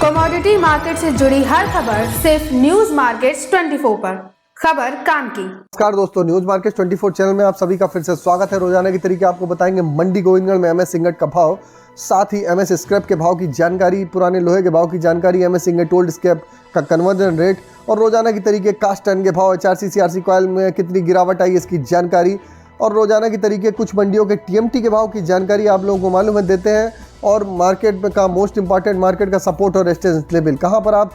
Commodity market से जुड़ी हर खबर सिर्फ न्यूज मार्केट्स 24 पर। खबर काम की। नमस्कार दोस्तों, न्यूज मार्केट 24 चैनल में आप सभी का फिर से स्वागत है। रोजाना की तरीके आपको बताएंगे मंडी गोविंदगढ़ में एमएस इंगट का भाव, साथ ही एमएस स्क्रैप के भाव की जानकारी, पुराने लोहे के भाव की जानकारी, एमएस इंगट ओल्ड स्क्रैप का कन्वर्जन रेट और रोजाना की तरीके कास्ट टन के भाव, एचआरसी सीआरसी कॉइल में कितनी गिरावट आई इसकी जानकारी और रोजाना की तरीके कुछ मंडियों के टीएमटी के भाव की जानकारी आप लोगों को मालूम है देते हैं। और मार्केट में का मोस्ट इंपॉर्टेंट मार्केट का सपोर्ट और रेजिस्टेंस लेवल, कहाँ पर आप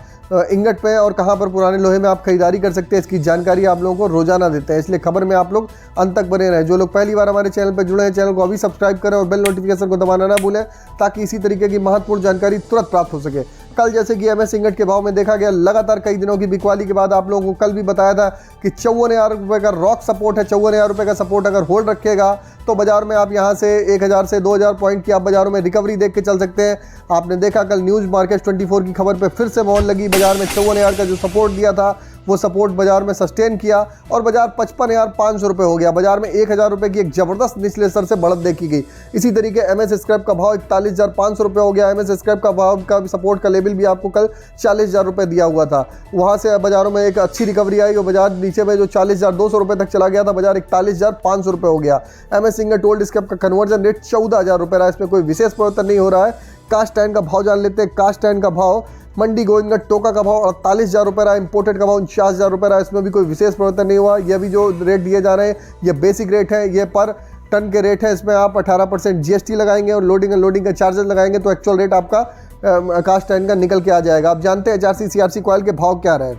इंगट पे और कहाँ पर पुराने लोहे में आप खरीदारी कर सकते हैं, इसकी जानकारी आप लोगों को रोजाना देते हैं। इसलिए खबर में आप लोग अंत तक बने रहें। जो लोग पहली बार हमारे चैनल पर जुड़े हैं, चैनल को अभी सब्सक्राइब करें और बेल नोटिफिकेशन को दबाना ना भूलें, ताकि इसी तरीके की महत्वपूर्ण जानकारी तुरंत प्राप्त हो सके। कल जैसे कि एमएस इंगट के भाव में देखा गया, लगातार कई दिनों की बिकवाली के बाद आप लोगों को कल भी बताया था कि 54,000 रुपये का रॉक सपोर्ट है। 54,000 रुपये का सपोर्ट अगर होल्ड रखेगा तो बाजार में आप यहां से 1,000 से 2,000 पॉइंट की आप बाजारों में रिकवरी देख के चल सकते हैं। आपने देखा कल न्यूज मार्केट 24 की खबर पे फिर से मोहर लगी। बाजार में 54,000 का जो सपोर्ट दिया था वो सपोर्ट बाजार में सस्टेन किया और बाजार 55,500 रुपये हो गया। बाजार में 1,000 रुपये की एक जबरदस्त निचले स्तर से बढ़त देखी गई। इसी तरीके एमएस स्क्रैप का भाव 41,500 रुपये हो गया। एमएस स्क्रैप का भाव का सपोर्ट का लेवल भी आपको कल 40,000 रुपये दिया हुआ था। वहाँ से बाजारों में एक अच्छी रिकवरी आई और बाजार नीचे में जो 40,200 रुपये तक चला गया था, बाजार 41,500 रुपये हो गया। एमएस इंगट ओल्ड स्क्रैप का कन्वर्जन रेट 14,000 रुपये रहा। इसमें कोई विशेष परिवर्तन नहीं हो रहा है। कास्ट आयरन का भाव जान लेते हैं। कास्ट आयरन का भाव मंडी गोविंदगढ़ टोका का भाव 48,000 रुपये रहा। इंपोर्टेड का भाव 49,000 रुपये रहा। इसमें भी कोई विशेष परिवर्तन नहीं हुआ। यह भी जो रेट दिए जा रहे हैं ये बेसिक रेट है, ये पर टन के रेट है। इसमें आप 18% जीएसटी लगाएंगे और लोडिंग एंड लोडिंग का चार्जेस लगाएंगे तो एक्चुअल रेट आपका कास्ट आयरन का निकल के आ जाएगा। आप जानते हैं एचआरसी सीआरसी कॉइल के भाव क्या रहे।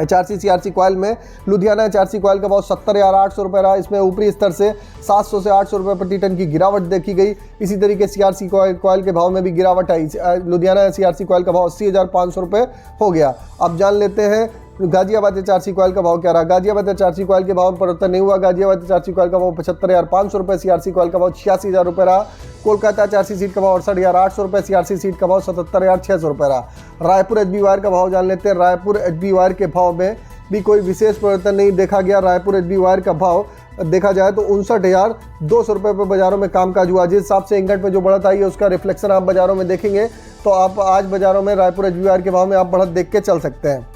एचआरसी सीआरसी कॉइल में लुधियाना एचआरसी कॉइल का भाव 70,800 रुपये रहा। इसमें ऊपरी स्तर से 700 से 800 रुपये प्रति टन की गिरावट देखी गई। इसी तरीके सीआरसी कॉइल के भाव में भी गिरावट आई। लुधियाना सीआरसी कॉइल का भाव 80,500 रुपये हो गया। अब जान लेते हैं गाजियाबाद एचआरसी कॉइल का भाव क्या रहा। गाजियाबाद एचआरसी कॉइल के भाव में परिवर्तन नहीं हुआ। गाजियाबाद एचआरसी कॉइल का भाव 75,500 रुपये, सीआरसी कॉइल का भाव 86,000 रुपये रहा। कोलकाता एचआरसी सीट का भाव 68,800 रुपये, सीआरसी सीट का भाव 77,600 रुपये रहा। रायपुर एचबी वायर का भाव जान लेते हैं। रायपुर एचबी वायर के भाव में भी कोई विशेष परिवर्तन नहीं देखा गया। रायपुर एचबी वायर का भाव देखा जाए तो 59,200 रुपये पर बाजारों में कामकाज हुआ। जिस हिसाब से इंगट में जो बढ़त आई है उसका रिफ्लेक्शन आप बाजारों में देखेंगे तो आप आज बाजारों में रायपुर एचबी वायर के भाव में आप बढ़त देख के चल सकते हैं।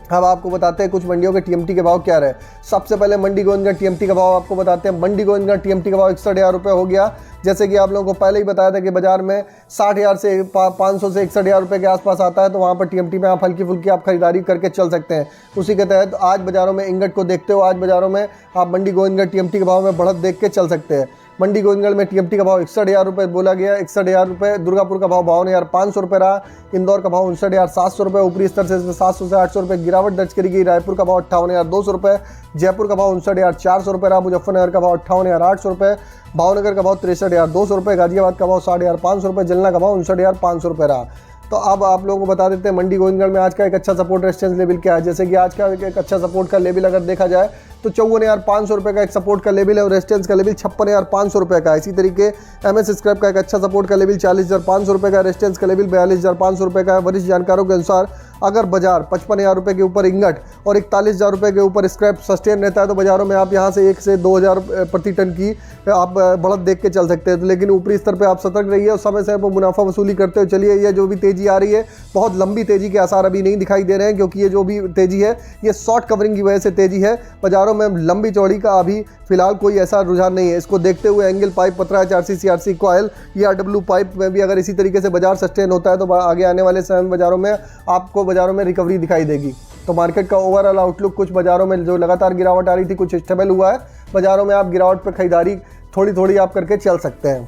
अब आपको बताते हैं कुछ मंडियों के टीएमटी के भाव क्या रहे। सबसे पहले मंडी गोविंदगढ़ टीएमटी का भाव आपको बताते हैं। मंडी गोविंदगढ़ टीएमटी का भाव 61,000 रुपये हो गया। जैसे कि आप लोगों को पहले ही बताया था कि बाजार में 60,000 से 500 से 61,000 रुपये के आसपास आता है, तो वहाँ पर टीएमटी में आप हल्की फुल्की आप खरीदारी करके चल सकते हैं। उसी के तहत आज बाजारों में इंगट को देखते हो, आज बाजारों में आप मंडी गोविंदगढ़ टीएमटी के भाव में बढ़त देख के चल सकते हैं। मंडी गोविंदगढ़ में टीएमटी का भाव 61,000 रुपये बोला गया, 61,000 रुपये। दुर्गापुर का भाव 52,500 रुपये रहा। इंदौर का भाव 59,700 रुपये। ऊपरी स्तर से इसमें 700 से 800 रुपये गिरावट दर्ज करी गई। रायपुर का भाव 58,200 रुपये। जयपुर का भाव 59,400 रुपये रहा। मुजफ्फरनगर का भाव 58,800 रुपये। भावनगर का भाव 63,200 रुपये। गाजियाबाद का भाव 5,500 रुपये। जलना का भाव 59,500 रुपये रहा। तो अब आप लोगों को बता देते हैं मंडी गोविंदगढ़ में आज का एक अच्छा सपोर्ट रेजिस्टेंस लेवल क्या है। जैसे कि आज का एक अच्छा सपोर्ट का लेवल अगर देखा जाए तो 54,500 रुपये का एक सपोर्ट का लेवल है और रेजिस्टेंस का लेवल 56,500 रुपये का है। इसी तरीके एमएस स्क्रैप का एक अच्छा सपोर्ट का लेवल 40,500 रुपये का, रेजिस्टेंस का लेवल 42,500 रुपये का है। वरिष्ठ जानकारों के अनुसार अगर बाजार 55,000 रुपये के ऊपर इंगट और 41,000 रुपये के ऊपर स्क्रैप सस्टेन रहता है तो बाजारों में आप यहाँ से 1 से 2,000 प्रति टन की आप बढ़त देख के चल सकते हैं। तो लेकिन ऊपरी स्तर पे आप सतर्क रहिए और समय समय पर मुनाफा वसूली करते हुए चलिए। ये जो भी तेज़ी आ रही है बहुत लंबी तेज़ी के आसार अभी नहीं दिखाई दे रहे हैं, क्योंकि ये जो भी तेज़ी है ये शॉर्ट कवरिंग की वजह से तेज़ी है। बाजारों में लंबी चौड़ी का अभी फिलहाल कोई ऐसा रुझान नहीं है। इसको देखते हुए एंगल पाइप, पतरा एचआरसी सीआरसी कॉइल या डब्ल्यू पाइप में भी अगर इसी तरीके से बाजार सस्टेन होता है तो आगे आने वाले समय में बाजारों में आपको बाजारों में रिकवरी दिखाई देगी। तो मार्केट का ओवरऑल आउटलुक कुछ बाजारों में जो लगातार गिरावट आ रही थी कुछ स्टेबल हुआ है। बाजारों में आप गिरावट पर खरीदारी थोड़ी थोड़ी आप करके चल सकते हैं।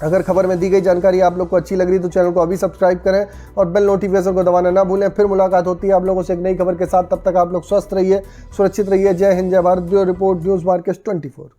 अगर खबर में दी गई जानकारी आप लोग को अच्छी लग रही तो चैनल को अभी सब्सक्राइब करें और बेल नोटिफिकेशन को दबाना ना भूलें। फिर मुलाकात होती है आप लोगों से एक नई खबर के साथ। तब तक आप लोग स्वस्थ रहिए, सुरक्षित रहिए। जय हिंद, जय Bharat. Bureau report, news market 24।